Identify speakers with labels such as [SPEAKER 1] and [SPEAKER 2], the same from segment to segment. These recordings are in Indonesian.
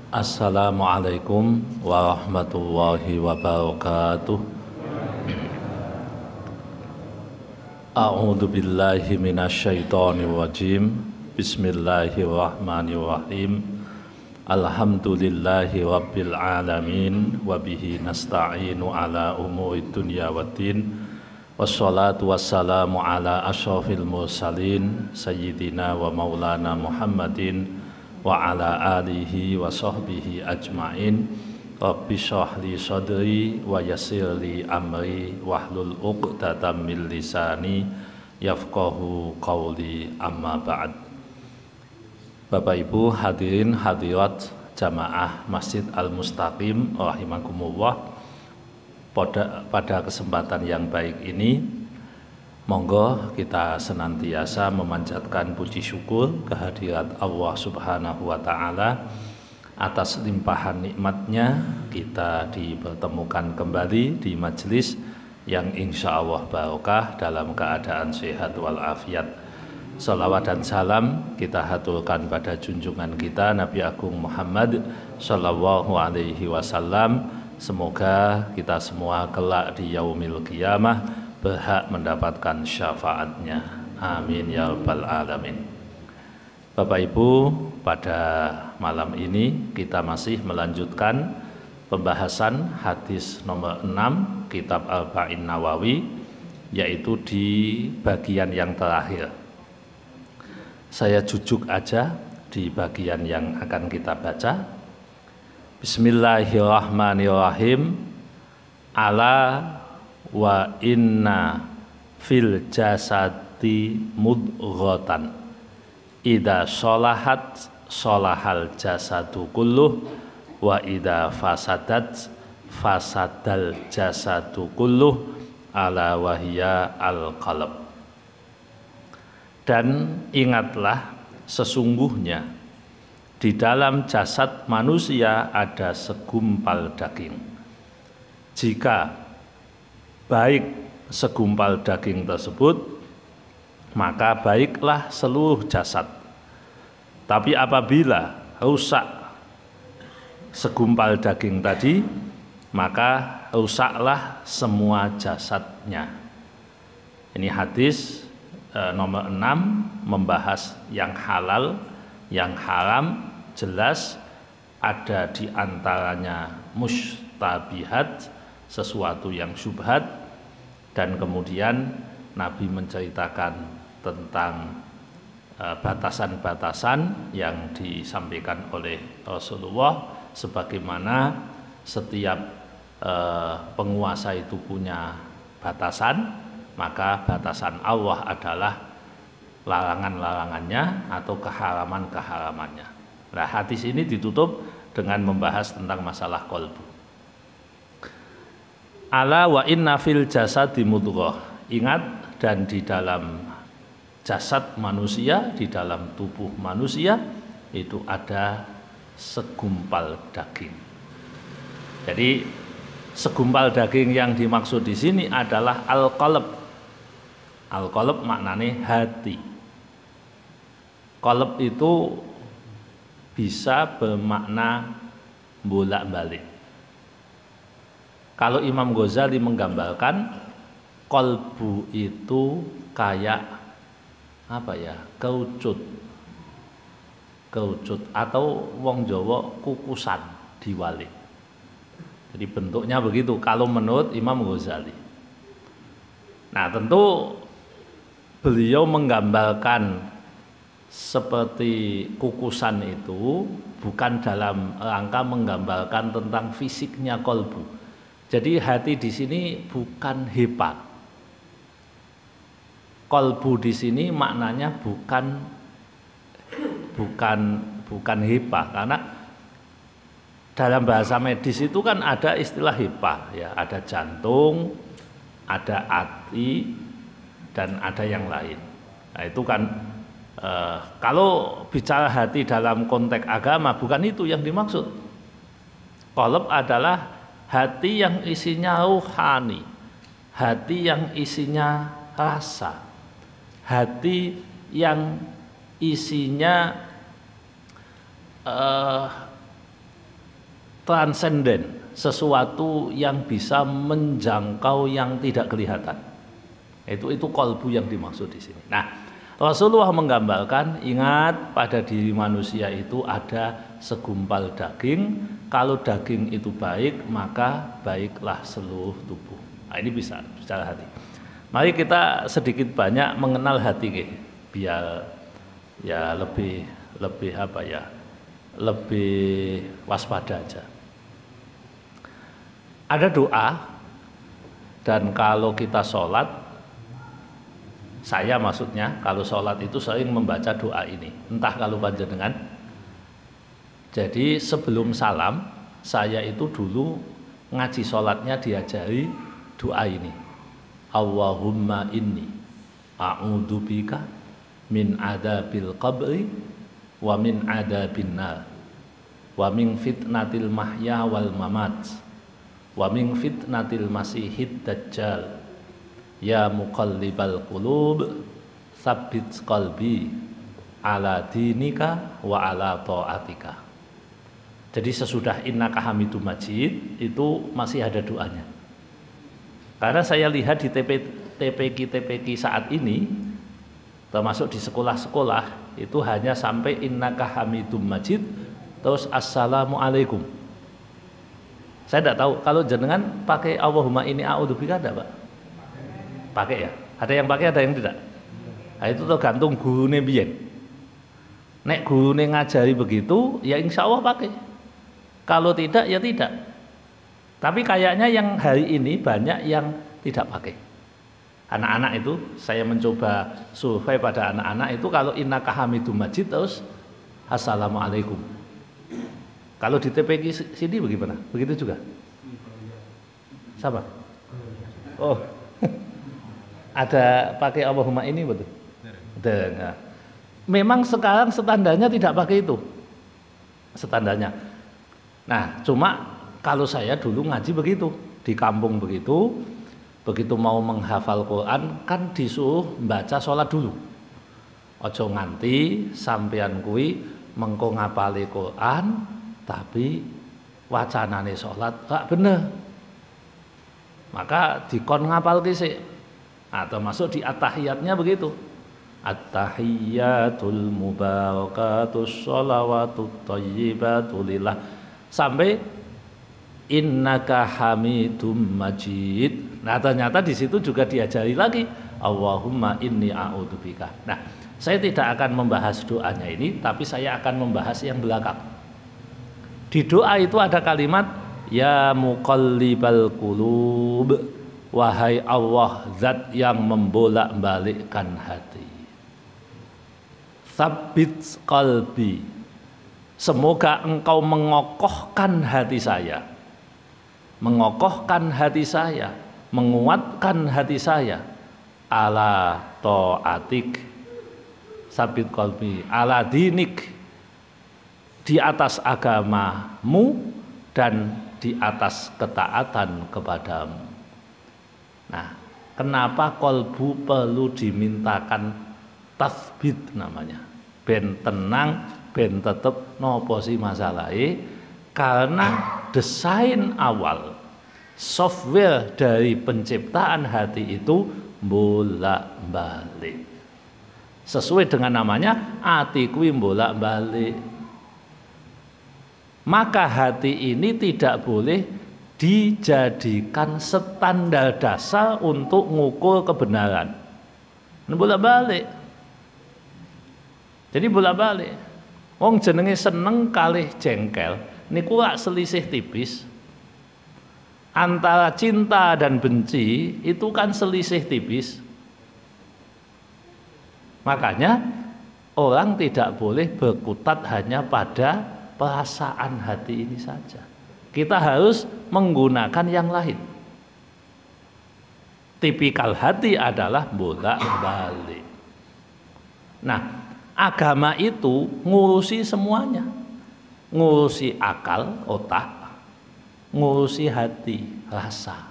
[SPEAKER 1] Assalamualaikum warahmatullahi wabarakatuh. A'udzu billahi minasyaitonir rajim. Bismillahirrahmanirrahim. Alhamdulillahi rabbil alamin wa bihi nasta'inu ala umurid dunya waddin. Wassalatu wassalamu ala asyrafil mursalin sayyidina wa maulana Muhammadin wa ala alihi wa sahbihi ajma'in. Rabbi shrah li sadri wa yassir li amri wahlul 'uqdatam min lisani yafqahu qawli, amma ba'd. Bapak Ibu hadirin hadirat jamaah Masjid Al-Mustaqim rahimakumullah, pada kesempatan yang baik ini monggo kita senantiasa memanjatkan puji syukur kehadirat Allah Subhanahu wa Ta'ala atas limpahan nikmatnya kita dipertemukan kembali di majelis yang insya Allah barokah dalam keadaan sehat walafiat. Salawat dan salam kita haturkan pada junjungan kita Nabi Agung Muhammad Sallallahu Alaihi Wasallam. Semoga kita semua kelak di yaumil qiyamah berhak mendapatkan syafaatnya. Amin ya rabbal alamin. Bapak Ibu, pada malam ini kita masih melanjutkan pembahasan hadis nomor 6 kitab Arba'in Nawawi, yaitu di bagian yang terakhir. Saya jujuk aja di bagian yang akan kita baca. Bismillahirrahmanirrahim. Ala wa inna fil jasadi mudghatan idza sholahat sholahal jasadu kulluh wa idza fasadat fasadal jasadu kulluh ala wahya al qalb. Dan ingatlah, sesungguhnya di dalam jasad manusia ada segumpal daging. Jika baik segumpal daging tersebut, maka baiklah seluruh jasad. Tapi apabila rusak segumpal daging tadi, maka rusaklah semua jasadnya. Ini hadis nomor 6 membahas yang halal, yang haram. Jelas ada di antaranya mustabihat, sesuatu yang syubhat, dan kemudian Nabi menceritakan tentang batasan-batasan yang disampaikan oleh Rasulullah, sebagaimana setiap penguasa itu punya batasan, maka batasan Allah adalah larangan-larangannya atau keharaman-keharamannya. Nah, hadis ini ditutup dengan membahas tentang masalah qalbu. Ala wa inna fil jasadi mudghah. Ingat, dan di dalam jasad manusia, di dalam tubuh manusia itu ada segumpal daging. Jadi segumpal daging yang dimaksud di sini adalah al-qalb. Al-qalb maknanya hati. Qalb itu bisa bermakna bolak-balik. Kalau Imam Ghazali menggambarkan qalbu itu kayak apa ya? Keucut atau wong Jawa kukusan diwalik. Jadi bentuknya begitu kalau menurut Imam Ghazali. Nah, tentu beliau menggambarkan seperti kukusan itu bukan dalam rangka menggambarkan tentang fisiknya qalbu. Jadi hati di sini bukan hepa. Qalbu di sini maknanya bukan hepa, karena dalam bahasa medis itu kan ada istilah hepa, ya, ada jantung, ada hati, dan ada yang lain. Nah, itu kan kalau bicara hati dalam konteks agama, bukan itu yang dimaksud. Qalb adalah hati yang isinya ruhani, hati yang isinya rasa, hati yang isinya transenden, sesuatu yang bisa menjangkau yang tidak kelihatan. Itu qalbu yang dimaksud di sini. Nah, Rasulullah menggambarkan, ingat pada diri manusia itu ada segumpal daging. Kalau daging itu baik, maka baiklah seluruh tubuh. Nah, ini bisa bicara hati. Mari kita sedikit banyak mengenal hati, biar ya lebih apa ya, lebih waspada aja. Ada doa, dan kalau kita sholat, saya maksudnya kalau sholat itu sering membaca doa ini. Entah kalau panjenengan. Jadi sebelum salam, saya itu dulu ngaji sholatnya diajari doa ini. Allahumma inni a'udzubika min adabil qabri wa min adabin nar wa min fitnatil mahya wal mamat wa min fitnatil masihid dajjal ya muqallibal qulub tsabbit qalbi ala dinika wa ala ta'atika. Jadi sesudah innaka hamidum majid itu masih ada doanya. Karena saya lihat di TPQ saat ini, termasuk di sekolah-sekolah, itu hanya sampai innaka hamidum majid terus assalamualaikum. Saya tidak tahu kalau jenengan pakai Allahumma inni a'udzubika ada, Pak? Pakai ya? Ada yang pakai, ada yang tidak. Nah, itu tergantung gurune biyen. Nek gurune ngajari begitu, ya insya Allah pakai. Kalau tidak, ya tidak. Tapi kayaknya yang hari ini banyak yang tidak pakai. Anak-anak itu, saya mencoba survei pada anak-anak itu, kalau innaka hamidum majid terus assalamualaikum. Kalau di TPQ sini bagaimana? Begitu juga? Sama? Oh, ada pakai Allahumma ini betul? Betul. Nah, memang sekarang standarnya tidak pakai itu, standarnya. Nah, cuma kalau saya dulu ngaji begitu, di kampung begitu mau menghafal Quran kan disuruh baca sholat dulu. Ojo nganti sampean kui mengko ngapali Quran tapi wacanane sholat gak bener, maka dikon ngapal kisik. Nah, termasuk di at-tahiyatnya begitu, at-tahiyatul mubarakatus sholawatut thayyibatu lillah sampai innaka hamidum majid. Nah, ternyata di situ juga diajari lagi Allahumma inni a'udzubika. Nah, saya tidak akan membahas doanya ini, tapi saya akan membahas yang belakang. Di doa itu ada kalimat ya muqallibal qulub, wahai Allah zat yang membolak-balikkan hati. Tsabbit qalbi, semoga engkau mengokohkan hati saya. Mengokohkan hati saya, menguatkan hati saya ala ta'atik, tsabbit qalbi ala dinik, di atas agamamu dan di atas ketaatan kepadamu. Nah, kenapa kolbu perlu dimintakan tasbit namanya? Ben tenang, ben tetep nopo si masalahnya? Karena desain awal, software dari penciptaan hati itu bolak-balik. Sesuai dengan namanya, hati kuwi bolak-balik. Maka hati ini tidak boleh dijadikan standar dasar untuk mengukur kebenaran. Ini bolak-balik. Jadi bolak-balik. Wong jenenge seneng kalih jengkel, niku lak selisih tipis. Antara cinta dan benci itu kan selisih tipis. Makanya orang tidak boleh berkutat hanya pada perasaan hati ini saja. Kita harus menggunakan yang lain. Tipikal hati adalah bolak-balik. Nah, agama itu ngurusi semuanya. Ngurusi akal, otak, ngurusi hati, rasa.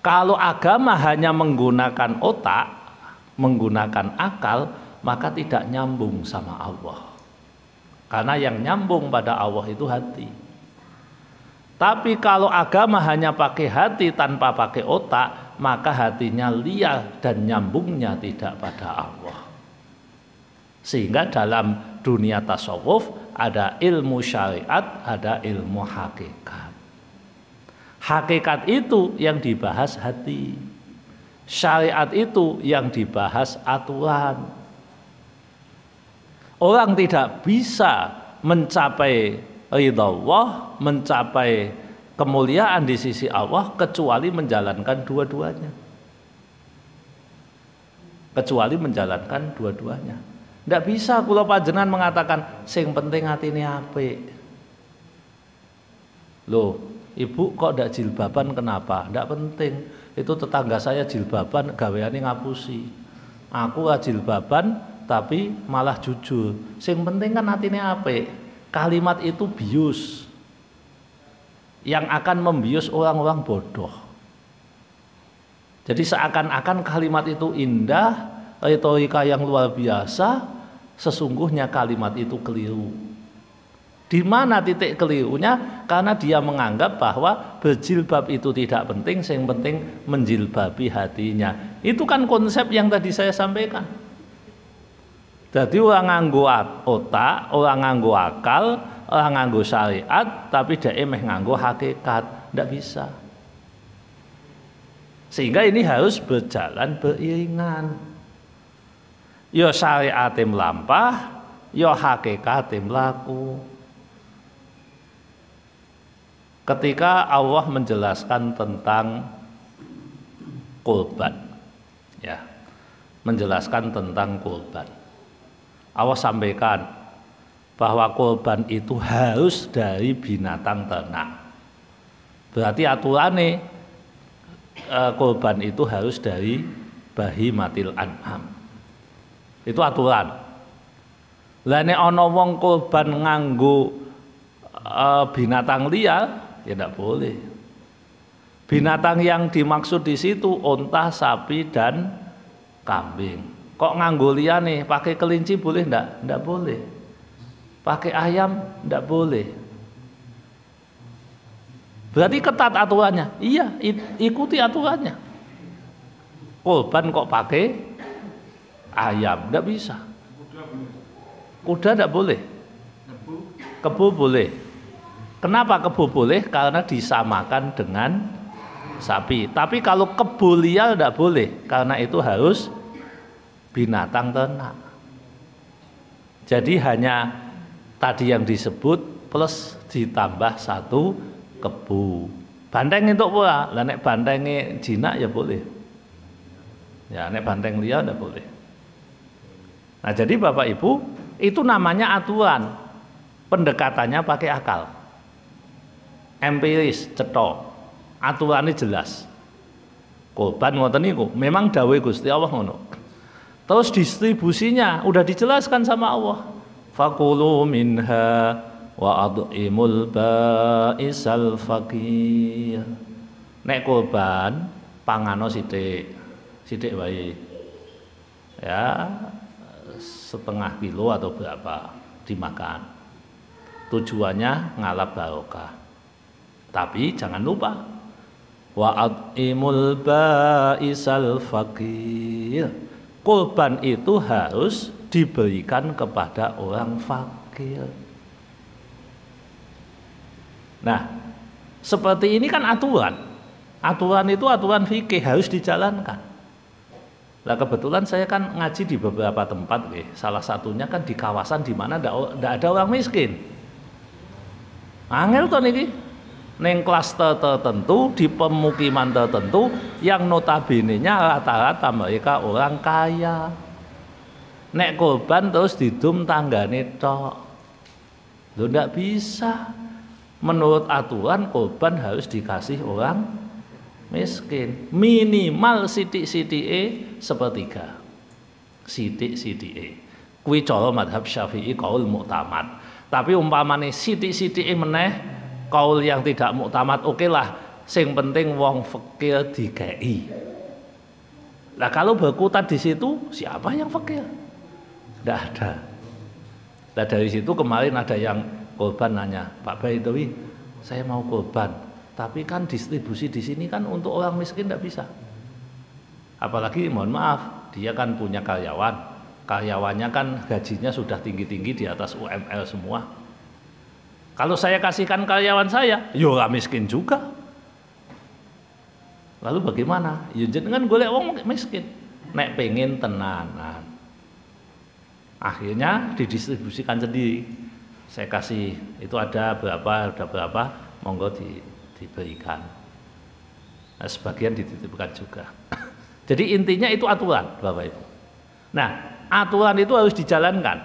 [SPEAKER 1] Kalau agama hanya menggunakan otak, menggunakan akal, maka tidak nyambung sama Allah. Karena yang nyambung pada Allah itu hati. Tapi kalau agama hanya pakai hati tanpa pakai otak, maka hatinya liar dan nyambungnya tidak pada Allah. Sehingga dalam dunia tasawuf ada ilmu syariat, ada ilmu hakikat. Hakikat itu yang dibahas hati. Syariat itu yang dibahas aturan. Orang tidak bisa mencapai ridha Allah, mencapai kemuliaan di sisi Allah kecuali menjalankan dua-duanya. Kecuali menjalankan dua-duanya. Tidak bisa kula panjenengan mengatakan sing penting atine apik. Loh, ibu kok ndak jilbaban kenapa? Ndak penting. Itu tetangga saya jilbaban gaweane ngapusi. Aku jilbaban tapi malah jujur. Sing penting kan atine apik. Kalimat itu bius. Yang akan membius orang-orang bodoh. Jadi seakan-akan kalimat itu indah, retorika yang luar biasa, sesungguhnya kalimat itu keliru. Di mana titik kelirunya? Karena dia menganggap bahwa berjilbab itu tidak penting, yang penting menjilbabi hatinya. Itu kan konsep yang tadi saya sampaikan. Jadi orang nganggo otak, orang nganggo akal, orang nganggo syariat, tapi dia meh nganggo hakikat, tidak bisa. Sehingga ini harus berjalan beriringan. Yo syariat melampah, yo hakikat melaku. Ketika Allah menjelaskan tentang kurban, ya, menjelaskan tentang kurban. Allah sampaikan bahwa kurban itu harus dari binatang ternak. Berarti aturannya kurban itu harus dari bahimatil an'am. Itu aturan. Lah nek ana wong kurban nganggo binatang liar, ya tidak boleh. Binatang yang dimaksud di situ unta, sapi dan kambing. Kok nganggo liyane, pakai kelinci boleh ndak? Ndak boleh. Pakai ayam ndak boleh. Berarti ketat aturannya. Iya, ikuti aturannya. Kurban kok pakai ayam, ndak bisa. Kuda ndak boleh. Kebo boleh. Kenapa kebo boleh? Karena disamakan dengan sapi. Tapi kalau kebo liar ndak boleh, karena itu harus binatang ternak. Jadi hanya tadi yang disebut plus ditambah satu kebo. Banteng itu pula, lah nek bantenge jinak ya boleh. Ya nek banteng liar tidak boleh. Nah jadi Bapak Ibu, itu namanya aturan. Pendekatannya pakai akal. Empiris, cetok. Aturannya jelas. Kurban ngoten niku memang dawuh Gusti Allah ngono. Terus distribusinya udah dijelaskan sama Allah. Fakulu minha wa ad'imul ba'isal faqir. Nek kurban pangano sithik wae. Ya, setengah kilo atau berapa dimakan. Tujuannya ngalap barokah. Tapi jangan lupa wa ad'imul ba'isal faqir. Kurban itu harus diberikan kepada orang fakir. Nah, seperti ini kan aturan. Aturan itu aturan fikih harus dijalankan. Nah, kebetulan saya kan ngaji di beberapa tempat, salah satunya kan di kawasan di mana tidak ada orang miskin. Angel to niki. Neng klaster tertentu di pemukiman tertentu yang notabene-nya rata-rata mereka orang kaya. Nek kurban terus didum tanggane tok. Lho ndak bisa. Menurut aturan kurban harus dikasih orang miskin. Minimal sithik-sithike sepertiga. Sithik-sithike. Kuwi cara mazhab Syafi'i qaul mu'tamad. Tapi umpamane sithik-sithike meneh kaul yang tidak muktamad, oke lah, sing penting wong fakir dikei. Nah kalau berkutat di situ, siapa yang fakir? Tidak ada. Nah dari situ kemarin ada yang korban nanya, Pak Baidowi, saya mau korban, tapi kan distribusi di sini kan untuk orang miskin tidak bisa. Apalagi mohon maaf, dia kan punya karyawannya kan gajinya sudah tinggi-tinggi di atas UMR semua. Kalau saya kasihkan karyawan saya, yo orang miskin juga. Lalu bagaimana? Ya jenengan golek wong miskin. Nek pengen tenanan. Akhirnya didistribusikan sendiri. Saya kasih itu ada berapa, monggo diberikan. Nah, sebagian dititipkan juga. Jadi intinya itu aturan, Bapak Ibu. Nah, aturan itu harus dijalankan.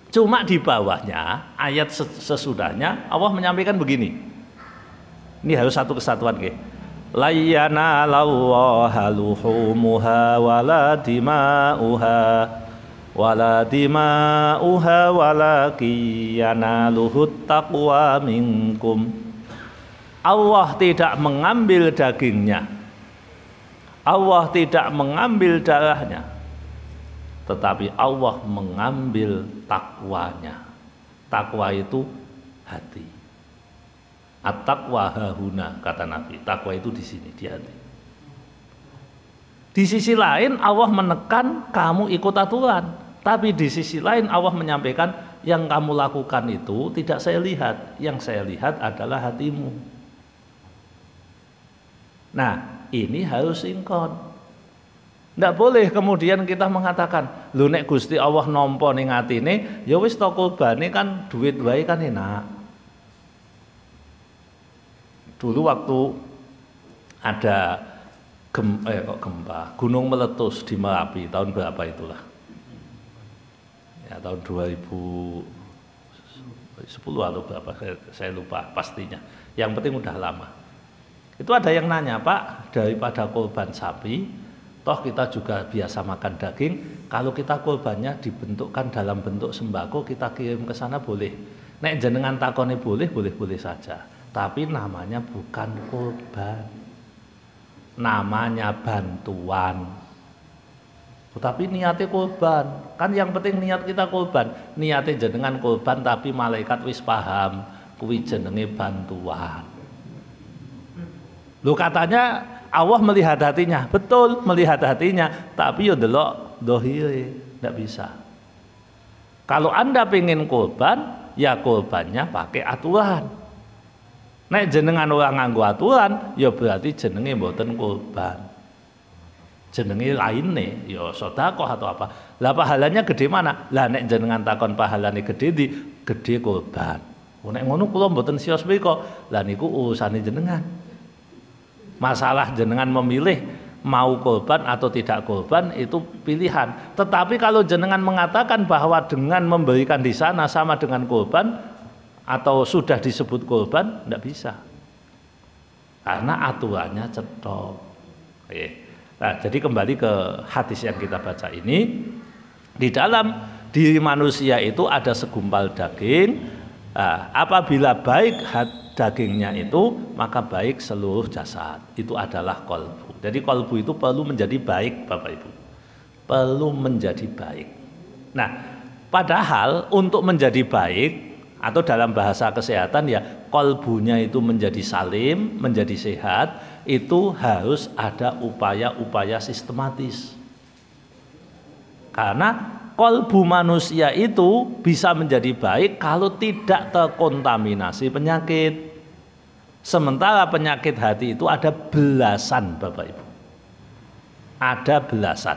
[SPEAKER 1] Cuma di bawahnya, ayat sesudahnya Allah menyampaikan begini. Ini harus satu kesatuan, nggih. La yanalallaha luhumuha wala dima'uha walakin yanaluhut taqwa minkum. Allah tidak mengambil dagingnya, Allah tidak mengambil darahnya, tetapi Allah mengambil takwanya. Takwa itu hati. At-taqwa hahuna, kata Nabi. Takwa itu di sini, di hati. Di sisi lain Allah menekan kamu ikut aturan, tapi di sisi lain Allah menyampaikan yang kamu lakukan itu tidak saya lihat, yang saya lihat adalah hatimu. Nah, ini harus sinkron. Ndak boleh kemudian kita mengatakan, lho nek Gusti Allah nampa ning atine, ya wis to kurbane kan duit wae kan enak. Dulu waktu ada gempa, gunung meletus di Merapi tahun berapa itulah? Ya tahun 2010 atau berapa, saya lupa pastinya. Yang penting udah lama. Itu ada yang nanya, Pak, daripada korban sapi, toh kita juga biasa makan daging, kalau kita korbannya dibentukkan dalam bentuk sembako, kita kirim ke sana boleh. Nek jenengan takone boleh saja. Tapi namanya bukan korban, namanya bantuan. Tapi niatnya korban, kan yang penting niat kita korban. Niatnya jenengan korban, tapi malaikat wis paham, kuwi jenenge bantuan. Lu katanya Allah melihat hatinya, betul melihat hatinya, tapi yo delok dohire, tidak bisa. Kalau Anda pengen korban, ya korbannya pakai aturan. Nek jenengan orang nganggo aturan, ya berarti jenenge mboten korban. Jenenge lainnya, ya sedekah atau apa. Lah pahalanya gede mana? Lah nek jenengan takon pahalane gede di gede korban. Nek ngono kula mboten sios mriko. Lah niku urusane jenengan. Masalah jenengan memilih mau korban atau tidak korban itu pilihan. Tetapi kalau jenengan mengatakan bahwa dengan memberikan di sana sama dengan korban, atau sudah disebut korban, tidak bisa, karena aturannya cetok. Nah, jadi kembali ke hadis yang kita baca ini, di dalam diri manusia itu ada segumpal daging. Nah, apabila baik dagingnya itu, maka baik seluruh jasad. Itu adalah qalbu. Jadi qalbu itu perlu menjadi baik, Bapak Ibu, perlu menjadi baik. Nah, padahal untuk menjadi baik, atau dalam bahasa kesehatan ya, kolbunya itu menjadi salim, menjadi sehat, itu harus ada upaya-upaya sistematis. Karena kolbu manusia itu bisa menjadi baik kalau tidak terkontaminasi penyakit. Sementara penyakit hati itu ada belasan, Bapak Ibu. Ada belasan.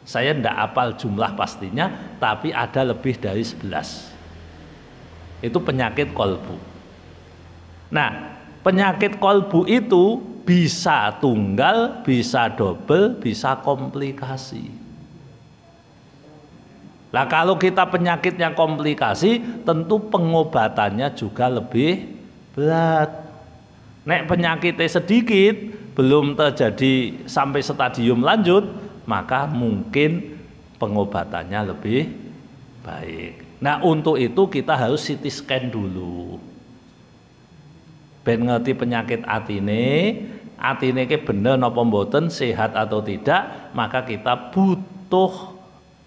[SPEAKER 1] Saya tidak hafal jumlah pastinya, tapi ada lebih dari 11. Itu penyakit kolbu. Nah, penyakit kolbu itu bisa tunggal, bisa double, bisa komplikasi. Nah, kalau kita penyakitnya komplikasi, tentu pengobatannya juga lebih berat. Nek penyakitnya sedikit, belum terjadi sampai stadium lanjut, maka mungkin pengobatannya lebih baik. Nah, untuk itu kita harus CT scan dulu. Ben ngerti penyakit atine ke bener napa mboten, sehat atau tidak, maka kita butuh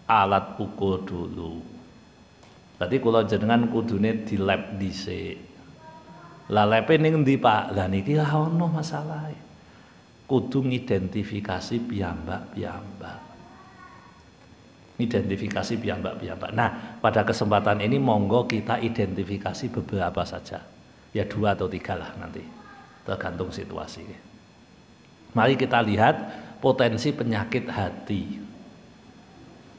[SPEAKER 1] alat ukur dulu. Berarti kula jenengan kudune dilep dhisik. Lah lepe ning endi Pak? Lah niki ora ono masalahe. Kudu ngidentifikasi piyambak-piyambak. Identifikasi piyambak-piyambak. Nah, pada kesempatan ini monggo kita identifikasi beberapa saja. Ya 2 atau 3 lah nanti. Tergantung situasi. Mari kita lihat potensi penyakit hati.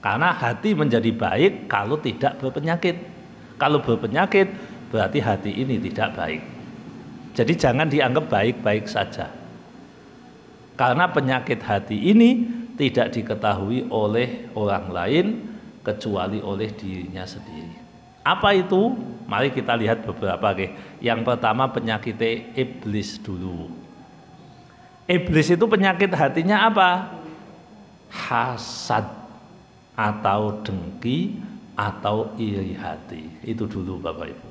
[SPEAKER 1] Karena hati menjadi baik kalau tidak berpenyakit. Kalau berpenyakit berarti hati ini tidak baik. Jadi jangan dianggap baik-baik saja. Karena penyakit hati ini tidak diketahui oleh orang lain kecuali oleh dirinya sendiri. Apa itu? Mari kita lihat beberapa. Yang pertama penyakit iblis dulu. Iblis itu penyakit hatinya apa? Hasad atau dengki atau iri hati. Itu dulu Bapak Ibu.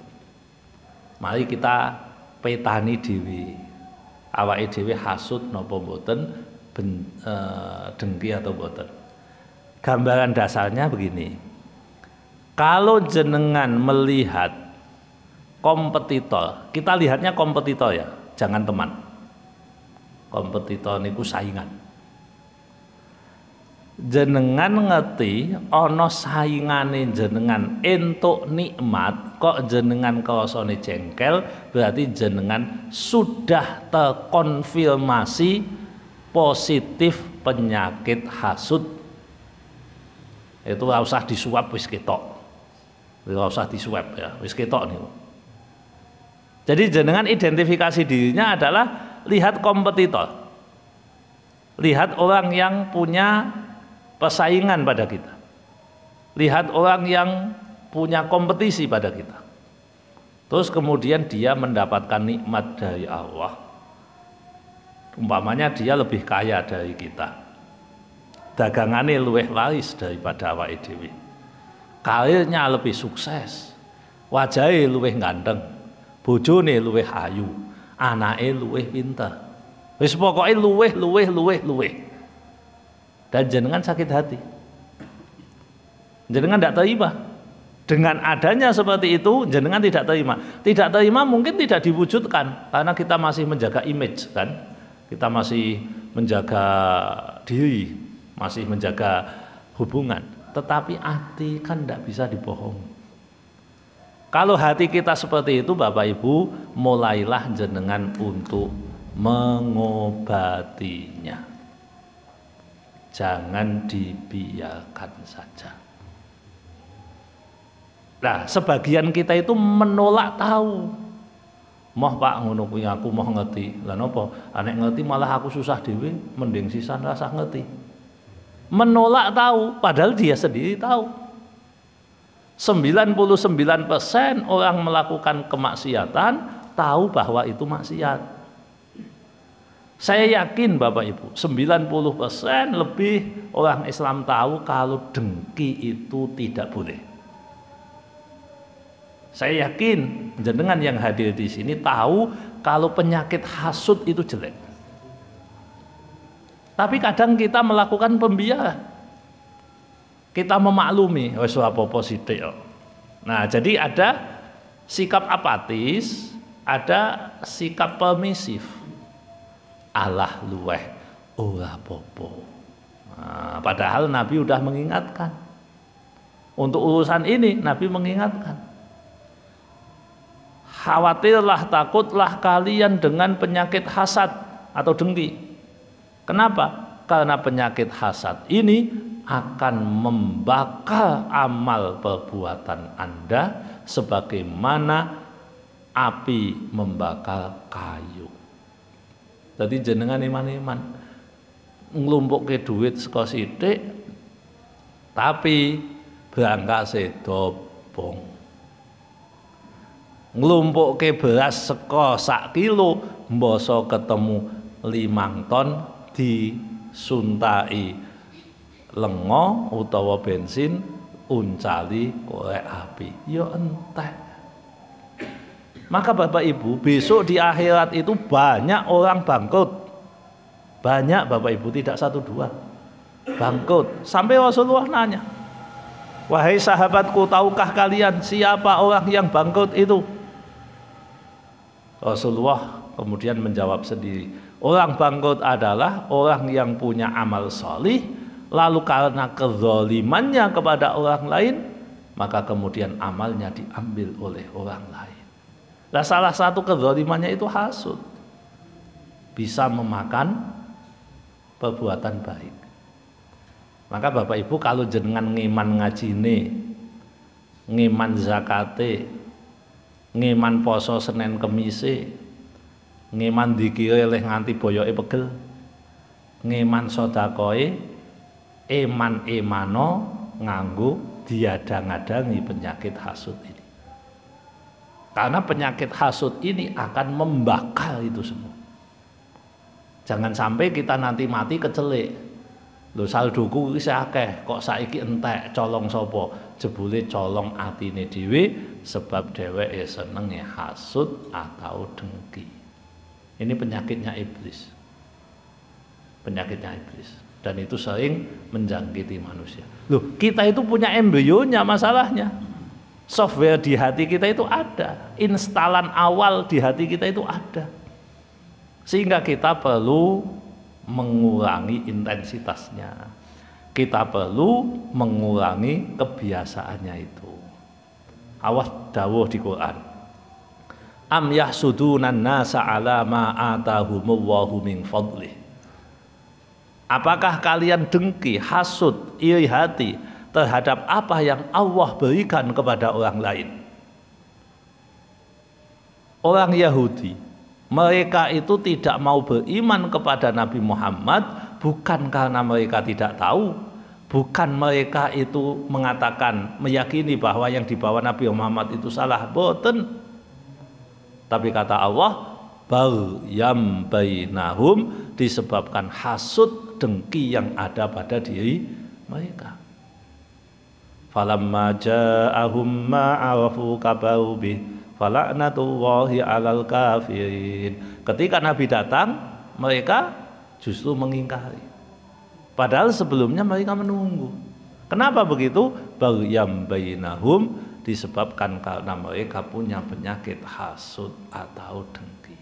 [SPEAKER 1] Mari kita petani dhewe. Awake dhewe hasud napa mboten, dengki atau mboten. Gambaran dasarnya begini. Kalau jenengan melihat kompetitor, kita lihatnya kompetitor ya, jangan teman. Kompetitor niku saingan. Jenengan ngerti ana saingane jenengan entuk nikmat kok jenengan krasane jengkel, berarti jenengan sudah terkonfirmasi positif penyakit hasud. Itu ora usah disuap wis ketok. Ora usah disuap ya, wis ketok niku. Jadi jenengan identifikasi dirinya adalah lihat kompetitor. Lihat orang yang punya persaingan pada kita. Lihat orang yang punya kompetisi pada kita. Terus kemudian dia mendapatkan nikmat dari Allah. Umpamanya dia lebih kaya dari kita. Dagangannya luwih laris daripada awake dhewe. Karirnya lebih sukses. Wajahnya luwih ganteng. Bojone luwih ayu. Anake luwih pinter. Wis pokoke luwih. Dan jenengan sakit hati. Jenengan tidak terima. Dengan adanya seperti itu, jenengan tidak terima. Tidak terima mungkin tidak diwujudkan karena kita masih menjaga image kan. Kita masih menjaga diri, masih menjaga hubungan. Tetapi hati kan tidak bisa dibohongi. Kalau hati kita seperti itu Bapak Ibu, mulailah jenengan untuk mengobatinya. Jangan dibiarkan saja. Nah, sebagian kita itu menolak tahu. Moh Pak ngono kuwi aku moh ngerti. Lah napa? Anek ngerti malah aku susah dhewe, mending sisan rasa ngerti. Menolak tahu padahal dia sendiri tahu. 99% orang melakukan kemaksiatan tahu bahwa itu maksiat. Saya yakin Bapak Ibu, 90% lebih orang Islam tahu kalau dengki itu tidak boleh. Saya yakin jenengan yang hadir di sini tahu kalau penyakit hasud itu jelek. Tapi kadang kita melakukan pembiaran. Kita memaklumi, wis apa-apa sithik kok. Nah, jadi ada sikap apatis, ada sikap permisif. Allah luweh ora apa-apa. Nah, padahal Nabi udah mengingatkan. Untuk urusan ini Nabi mengingatkan. Khawatirlah, takutlah kalian dengan penyakit hasad atau dengki. Kenapa? Karena penyakit hasad ini akan membakar amal perbuatan Anda sebagaimana api membakar kayu. Jadi jenengan iman-iman nglumpukke duit saka sithik tapi brangkase dobong. Nglumpukke beras saka sak kilo mbasa ketemu 5 ton disuntaki lenga utawa bensin uncali korek api. Ya entek. Maka Bapak Ibu, besok di akhirat itu banyak orang bangkrut. Banyak Bapak Ibu, tidak 1 2. Bangkrut. Sampai Rasulullah nanya, Wahai sahabatku, tahukah kalian siapa orang yang bangkrut itu? Rasulullah kemudian menjawab sendiri, orang bangkrut adalah orang yang punya amal solih, lalu karena kezalimannya kepada orang lain, maka kemudian amalnya diambil oleh orang lain. Nah, salah satu kezalimannya itu hasud, bisa memakan perbuatan baik. Maka Bapak Ibu kalau jenengan ngiman ngajine, ngiman zakate, ngiman poso Senin Kemise, ngiman dikire leh nganti boyoke pegel, ngiman sedekahe, eman-emano nganggo diadang-adangi penyakit hasud ini. Karena penyakit hasud ini akan membakar itu semua. Jangan sampai kita nanti mati kecelik. Lho saldoku wis akeh, kok saiki entek, colong sapa? Jebule colong atine dhewe sebab dheweke senenge hasud atau dengki. Ini penyakitnya iblis. Penyakitnya iblis. Dan itu sering menjangkiti manusia. Loh, kita itu punya embrionya masalahnya. Software di hati kita itu ada, instalan awal di hati kita itu ada. Sehingga kita perlu mengurangi intensitasnya. Kita perlu mengurangi kebiasaannya itu. Awas dawuh di Quran. Am yahsudunan nasa ala ma atahumullahu min fadlih. Apakah kalian dengki, hasud, iri hati terhadap apa yang Allah berikan kepada orang lain? Orang Yahudi, mereka itu tidak mau beriman kepada Nabi Muhammad bukan karena mereka tidak tahu, bukan mereka itu mengatakan, meyakini bahwa yang dibawa Nabi Muhammad itu salah, boten. Tapi kata Allah, bagyam bainahum, disebabkan hasud, dengki yang ada pada diri mereka. Falamma ja'ahum ma 'arafu kafaru bih fala'natullahi 'alal kafirin. Ketika Nabi datang, mereka justru mengingkari. Padahal sebelumnya mereka menunggu. Kenapa begitu? Bagyam bainahum, disebabkan karena mereka punya penyakit hasud atau dengki.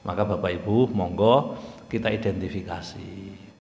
[SPEAKER 1] Maka Bapak Ibu, monggo kita identifikasi.